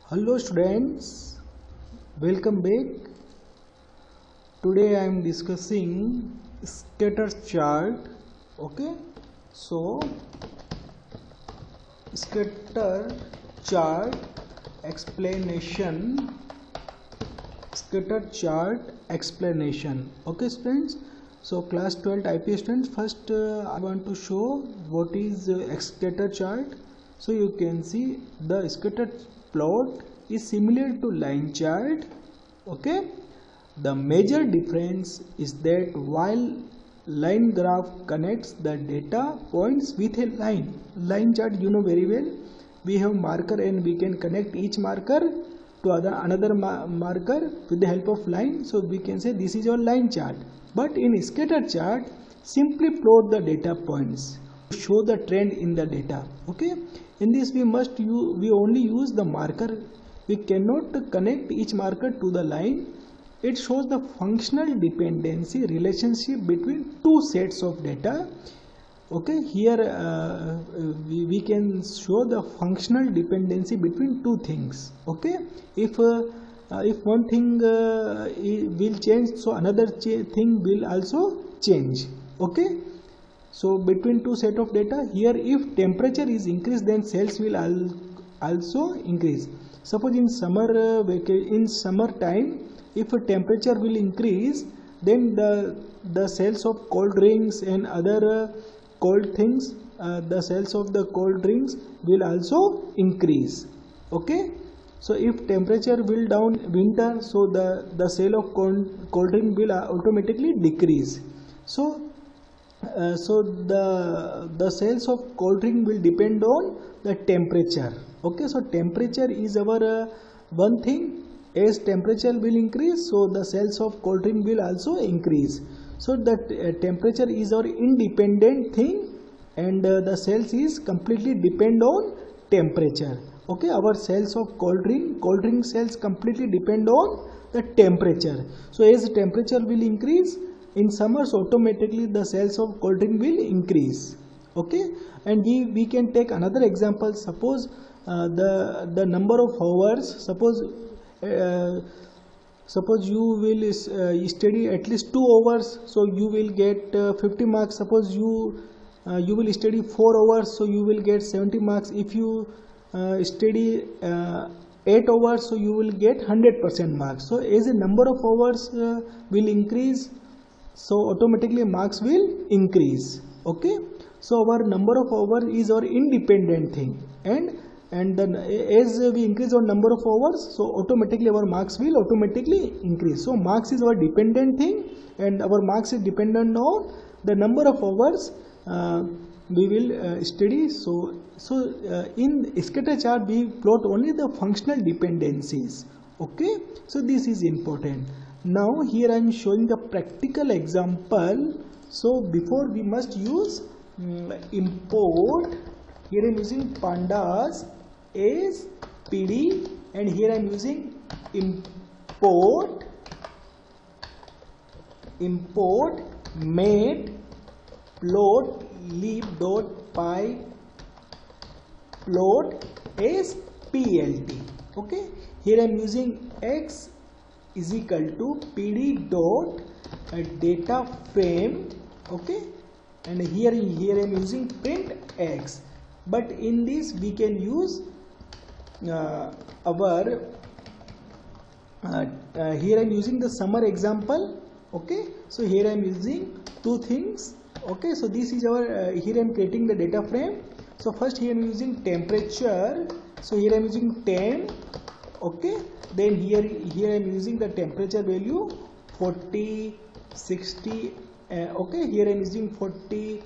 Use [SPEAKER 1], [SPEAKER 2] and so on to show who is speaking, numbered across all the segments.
[SPEAKER 1] Hello students, welcome back. Today I am discussing scatter chart. Okay, so scatter chart explanation. Scatter chart explanation. Okay students, so class 12 IPS students, first I want to show what is scatter chart. So you can see the scatter plot is similar to line chart. Okay, the major difference is that while line graph connects the data points with a line chart, you know very well, we have marker and we can connect each marker to another marker with the help of line. So we can say this is your line chart. But in scatter chart, simply plot the data points, show the trend in the data. Okay, in this we only use the marker. We cannot connect each marker to the line. It shows the functional dependency relationship between two sets of data. Okay, here we can show the functional dependency between two things. Okay, if one thing will change, so another thing will also change. Okay, so between two set of data, here if temperature is increased, then cells will also increase. Suppose in summer time, if temperature will increase, then the cells of cold drinks and other cold things, the cells of the cold drinks will also increase. Okay, so if temperature will down winter, so the cell of cold drink will automatically decrease. So the cells of cold drink will depend on the temperature. Okay, so temperature is our one thing. As temperature will increase, so the cells of cold drink will also increase. So that temperature is our independent thing, and the cells is completely depend on temperature. Okay, our cells of cold drink cells completely depend on the temperature. So as temperature will increase in summers, automatically the cells of cold drink will increase. Okay, and we can take another example. Suppose the number of hours, suppose you will study at least 2 hours, so you will get 50 marks. Suppose you will study 4 hours, so you will get 70 marks. If you study 8 hours, so you will get 100% marks. So as the number of hours will increase, so automatically marks will increase. Okay, so our number of hours is our independent thing, and then as we increase our number of hours, so automatically our marks will automatically increase. So marks is our dependent thing, and our marks is dependent on the number of hours we will study. So in scatter chart we plot only the functional dependencies. Okay, so this is important. Now here I am showing the practical example. So before we must use import. Here I am using pandas as pd, and here I am using import matplotlib.py plot as plt. Okay, here I am using x is equal to pd dot data frame. Okay, and here I am using print x. But in this we can use here I am using the summer example. Okay, so here I am using two things. Okay, so this is our here I am creating the data frame. So first here I am using temperature, so here I am using temp. Okay, then here I am using the temperature value 40, 60. Okay, here I am using 40,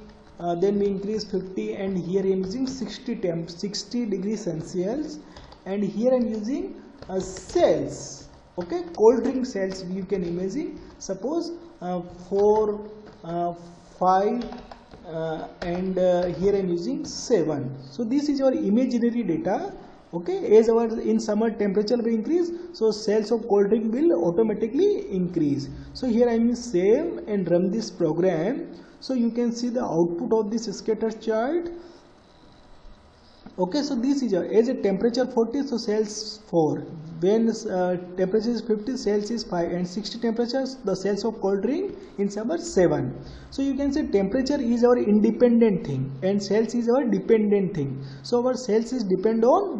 [SPEAKER 1] then we increase 50, and here I am using 60 degrees Celsius, and here I am using cells. Okay, cold drink cells you can imagine. Suppose 4, 5, and here I am using 7. So this is your imaginary data. Okay, as our in summer temperature will increase, so cells of cold drink will automatically increase. So here I am save and run this program. So you can see the output of this scatter chart. Okay, so this is as a temperature 40, so cells 4. When temperature is 50, cells is 5, and 60 temperatures, the cells of cold drink in summer 7. So you can say temperature is our independent thing and cells is our dependent thing. So our cells is depend on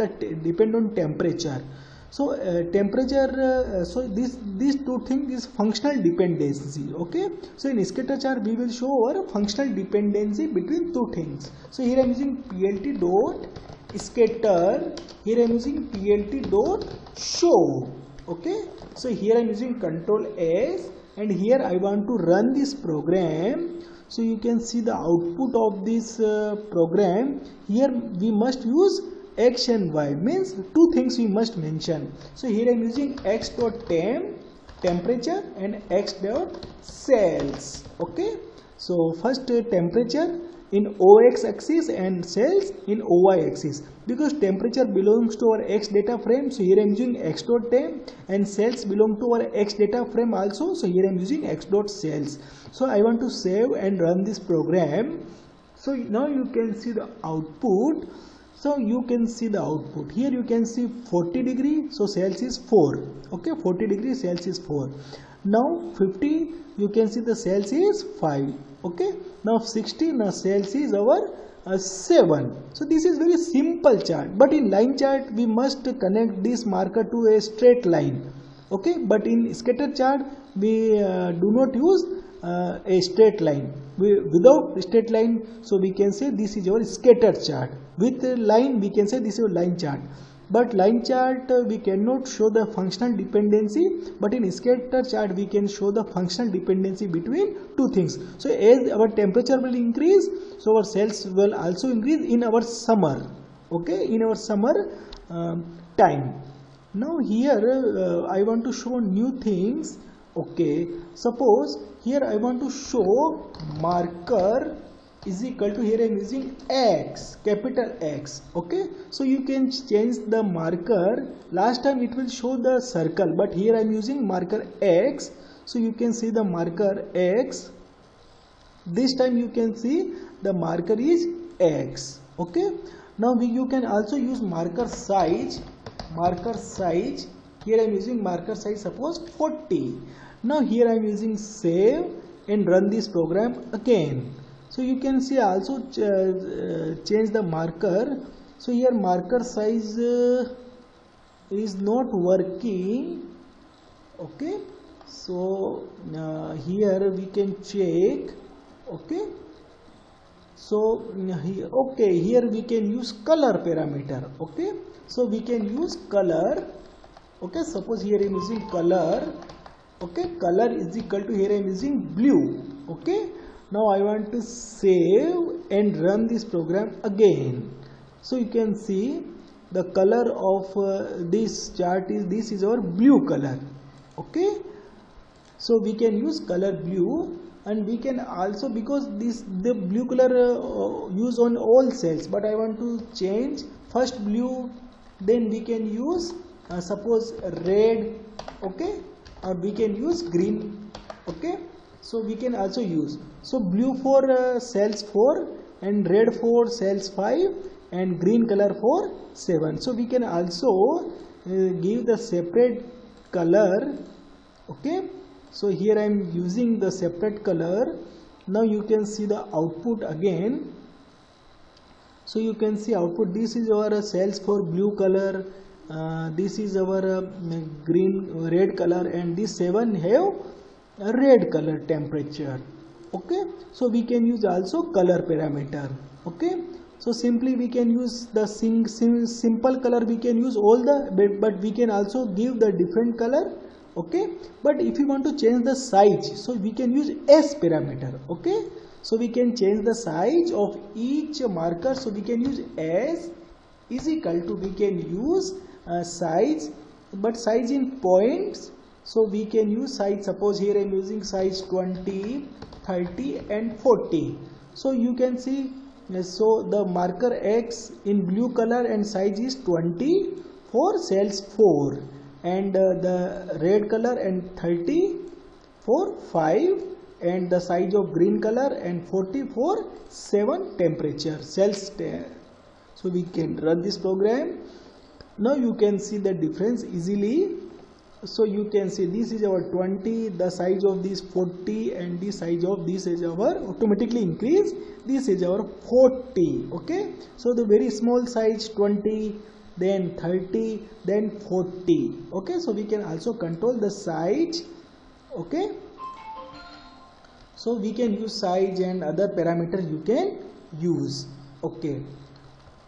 [SPEAKER 1] temperature. So temperature, so these two things is functional dependency. Okay, so in scatter chart we will show our functional dependency between two things. So here I am using plt dot scatter, here I am using plt dot show. Okay, so here I am using control S, and here I want to run this program. So you can see the output of this program. Here we must use x and y, means two things we must mention. So here I am using x dot temp temperature and x dot cells. Okay, so first temperature in OX axis and cells in OY axis, because temperature belongs to our x data frame. So here I am using x dot temp, and cells belong to our x data frame also. So here I am using x dot cells. So I want to save and run this program. So now you can see the output. So you can see the output. Here you can see 40 degree, so cells is 4. Okay, 40 degree, cells is 4. Now 50, you can see the cells is 5. Okay, now 60, now cells is our 7. So this is very simple chart, but in line chart we must connect this marker to a straight line. Okay, but in scatter chart we do not use a straight line. Without straight line, so we can say this is our scatter chart. With a line we can say this is a line chart. But line chart we cannot show the functional dependency, but in scatter chart we can show the functional dependency between two things. So as our temperature will increase, so our cells will also increase in our summer. Okay, in our summer time. Now here I want to show new things. Okay, suppose here I want to show marker is equal to, here I am using X, capital X. Okay, so you can change the marker. Last time it will show the circle, but here I am using marker X. So you can see the marker X. This time you can see the marker is X. Okay, now you can also use marker size. Marker size, here I am using marker size, suppose 40. Now here I am using save and run this program again. So you can see also change the marker. So here marker size is not working. Okay, so here we can check. Okay, so here we can use color parameter. Okay, so we can use color. Okay, suppose here I am using color. Okay, color is equal to, here I am using blue. Okay, now I want to save and run this program again. So you can see the color of this chart is, this is our blue color. Okay, so we can use color blue, and we can also, because the blue color use on all cells, but I want to change first blue, then we can use suppose red. Okay, or we can use green. Okay, so we can also use, so blue for cells 4 and red for cells 5 and green color for 7. So we can also give the separate color. Okay, so here I am using the separate color. Now you can see the output again. So you can see output, this is our cells for blue color, this is our red color, and this 7 have a red color temperature. Okay, so we can use also color parameter. Okay, so simply we can use the simple color, we can use all the, but we can also give the different color. Okay, but if you want to change the size, so we can use S parameter. Okay, so we can change the size of each marker. So we can use S is equal to, we can use size, but size in points. So we can use size, suppose here I am using size 20, 30 and 40. So you can see, so the marker X in blue color and size is 20 for cells 4, and the red color and 30 for 5, and the size of green color and 40 for 7 temperature cells. So we can run this program. Now you can see the difference easily. So you can see this is our 20, the size of this 40, and the size of this is our automatically increase. This is our 40. Okay, so the very small size 20, then 30, then 40. Okay, so we can also control the size. Okay, so we can use size and other parameters you can use. Okay,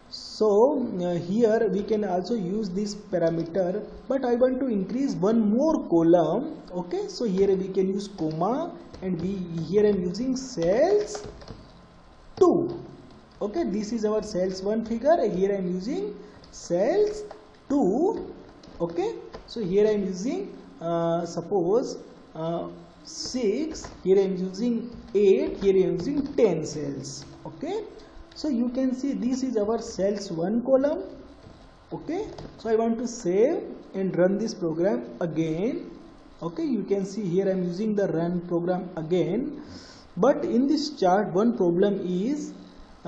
[SPEAKER 1] so here we can also use this parameter, but I want to increase one more column. Okay, so here we can use comma, and here I am using cells 2. Okay, this is our cells 1 figure. Here I am using cells 2. Okay, so here I am using suppose 6, here I am using 8, here I am using 10 cells. Okay, so you can see this is our cells 1 column. Okay, so I want to save and run this program again. Okay, you can see here I am using the run program again, but in this chart one problem is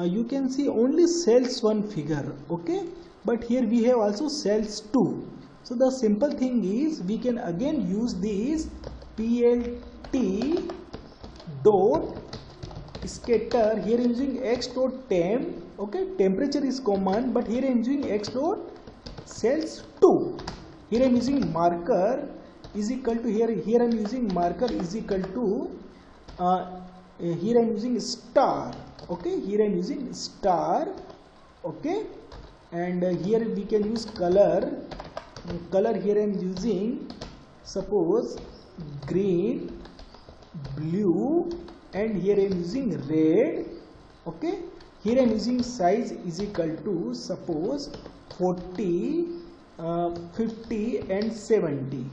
[SPEAKER 1] you can see only cells 1 figure. Okay, but here we have also cells 2. So the simple thing is we can again use this plt dot scatter. Here I am using x dot temp. Okay, temperature is common, but here I am using x dot cells 2. Here I am using marker is equal to here I am using marker is equal to here I am using star. Okay, here I am using star. Okay, and here we can use color. Color here I am using suppose green, blue, and here I am using red. Okay, here I am using size is equal to suppose 40, 50 and 70.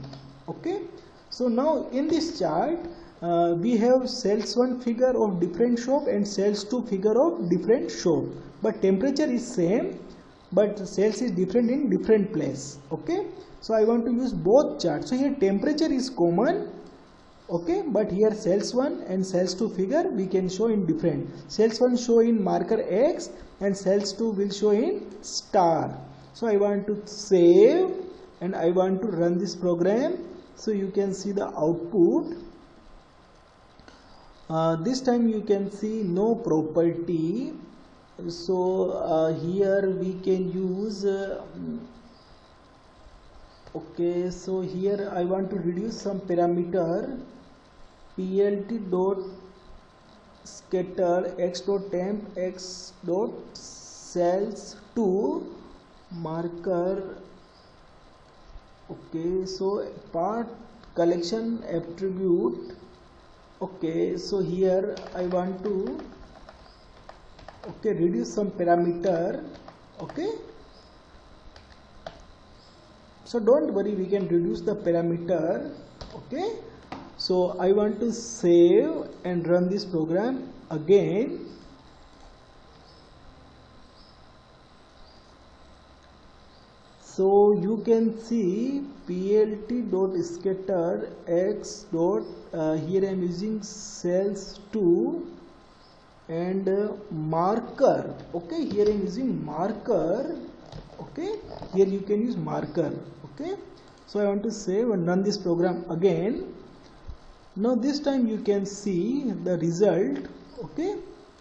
[SPEAKER 1] Okay, so now in this chart we have cells 1 figure of different shape and cells 2 figure of different shape, but temperature is same, but cells is different in different place. Okay, so I want to use both charts. So here temperature is common. Okay, but here cells 1 and cells 2 figure we can show in different. Cells 1 show in marker X and cells 2 will show in star. So I want to save and I want to run this program. So you can see the output. This time you can see no property. So here we can use okay, so here I want to reduce some parameter plt dot scatter x dot temp x dot cells 2 marker. Okay, so part collection attribute. Okay, so here I want to reduce some parameter. Okay, so don't worry, we can reduce the parameter. Okay, so I want to save and run this program again. So you can see plt dot scatter x dot here I am using cells 2 and marker. Okay, here I am using marker. Okay, here you can use marker. Okay, so I want to save and run this program again. Now this time you can see the result. Okay,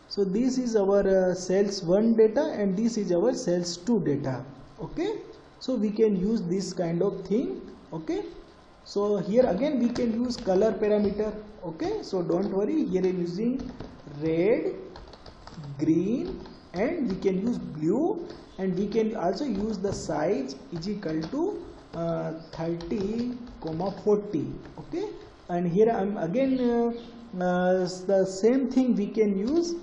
[SPEAKER 1] so this is our cells 1 data and this is our cells 2 data. Okay, so we can use this kind of thing. Okay, so here again we can use color parameter. Okay, so don't worry, here I am using red, green, and we can use blue, and we can also use the size is equal to 30, 40. Okay, and here I am again the same thing we can use.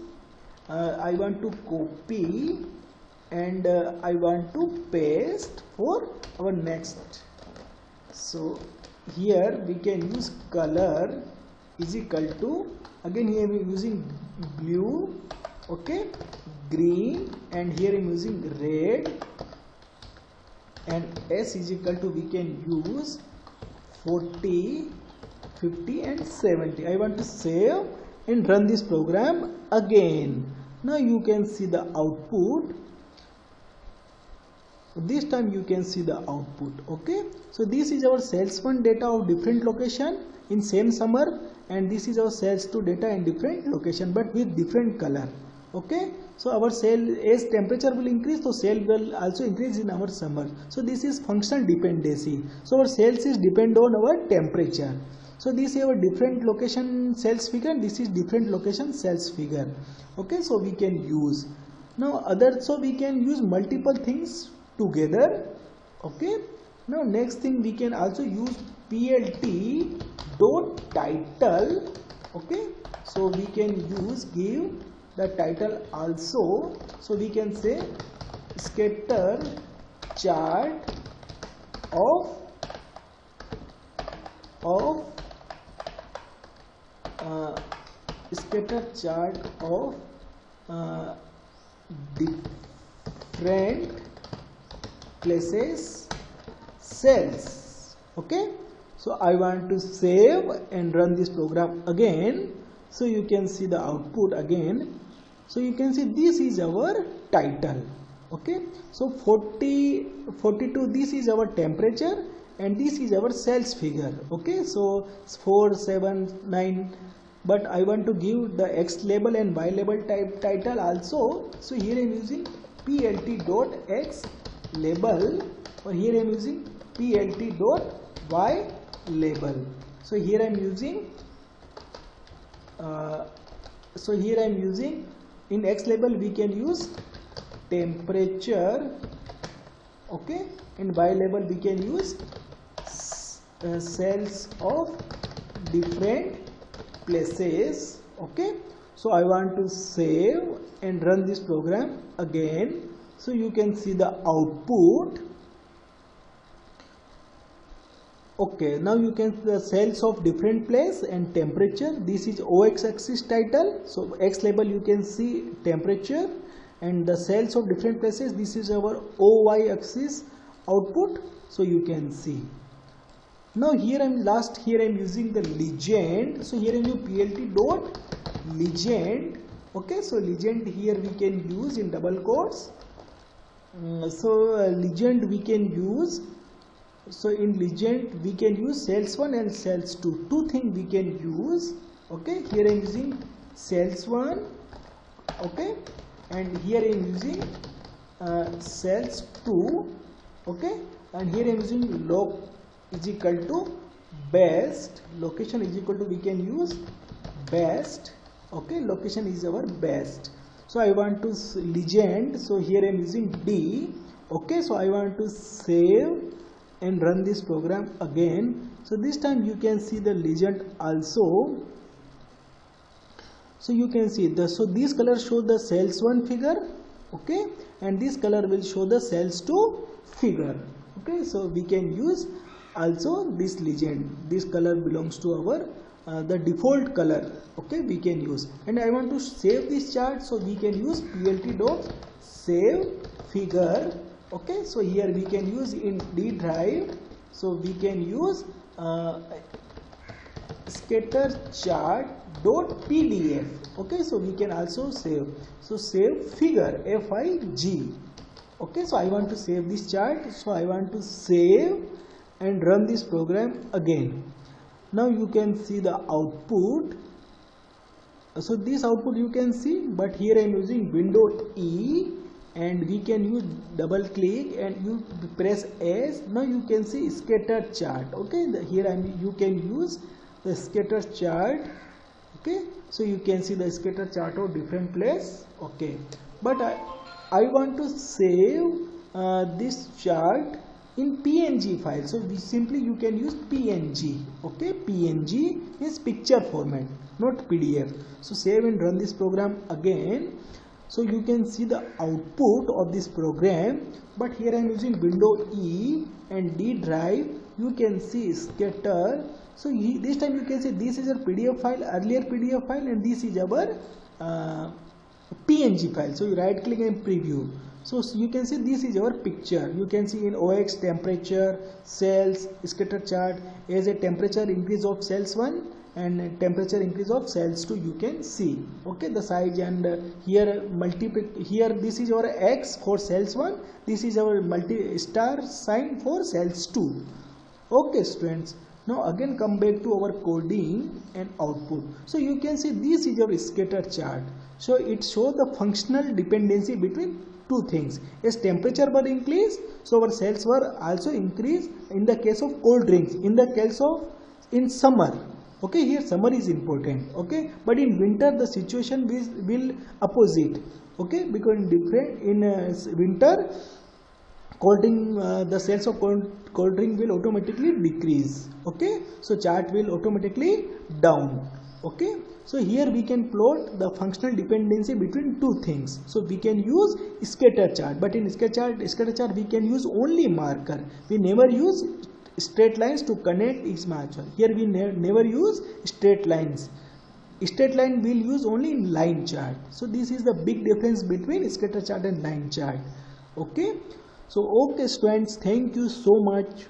[SPEAKER 1] I want to copy and I want to paste for our next. So here we can use color is equal to, again here we are using blue, okay, green, and here I am using red, and S is equal to we can use 40, 50 and 70. I want to save and run this program again. Now you can see the output. this time you can see the output. Okay, so this is our sales 1 data of different location in same summer, and this is our sales 2 data in different location but with different color. Okay, so our sale, as temperature will increase, so sale will also increase in our summer. So this is functional dependency. So our sales is depend on our temperature. So this is our different location sales figure, this is different location sales figure. Okay, so we can use now other, so we can use multiple things together. Okay, now next thing we can also use plt dot title. Okay, so we can use give the title also. So we can say scatter chart of scatter chart of different places sales. Okay, so I want to save and run this program again. So you can see the output again. So you can see this is our title. Okay, so 42, this is our temperature and this is our sales figure. Okay, so 4, 7, 9, but I want to give the X label and Y label type title also. So here I am using plt.x label, or here I am using plt.y label. So here I am using in X label we can use temperature. Okay, in Y label we can use sales of different places. Okay, so I want to save and run this program again. So you can see the output. Okay, now you can see the sales of different place and temperature. This is OX axis title. So X label you can see temperature, and the sales of different places, this is our OY axis output. So you can see. Now here I am using the legend. So here I am using plt dot legend. Okay, so legend here we can use in double quotes. Legend we can use. So in legend we can use sales 1 and sales 2. Two things we can use. Okay, here I am using sales 1. Okay, and here I am using sales 2. Okay, and here I am using log is equal to best. Location is equal to, we can use best. Okay, location is our best. So I want to legend. So here I am using D. Okay, so I want to save and run this program again. So this time you can see the legend also. So you can see the, so this color show the sales 1 figure. Okay, and this color will show the sales 2 figure. Okay, so we can use also this legend. This color belongs to our the default color. Okay, we can use, and I want to save this chart, so we can use plt dot save figure. Okay, so here we can use in D drive. So we can use scatter chart dot pdf. Okay, so we can also save. So save figure FIG. Okay, so I want to save this chart. So I want to save and run this program again. Now you can see the output. So this output you can see, but here I am using window E, and we can use double click and you press S. Now you can see scatter chart. Okay, here you can use the scatter chart. Okay, so you can see the scatter chart of different place. Okay, but I want to save this chart in PNG file. So you can use PNG. Okay, PNG is picture format, not PDF. So save and run this program again. So you can see the output of this program, but here I am using window E and D drive. You can see scatter. So this time you can see this is a PDF file, earlier PDF file, and this is our PNG file. So you right click and preview. So you can see this is our picture. You can see in OX temperature, sales, scatter chart as a temperature increase of sales 1 and temperature increase of cells 2 you can see. Okay, the size, and here here this is our X for cells 1, this is our multi star sign for cells 2. Okay students, now again come back to our coding and output. So you can see this is your scatter chart. So it shows the functional dependency between two things. As temperature were increased, so our cells were also increased in the case of cold drinks, in the case of in summer. Okay, here summer is important. Okay, but in winter the situation will opposite. Okay, because in winter cold drink, the cells of cold drink will automatically decrease. Okay, so chart will automatically down. Okay, so here we can plot the functional dependency between two things. So we can use scatter chart, but in scatter chart we can use only marker. We never use straight lines to connect each match. Here we never use straight lines. Straight line will use only in line chart. So this is the big difference between scatter chart and line chart. Okay, so okay students, thank you so much.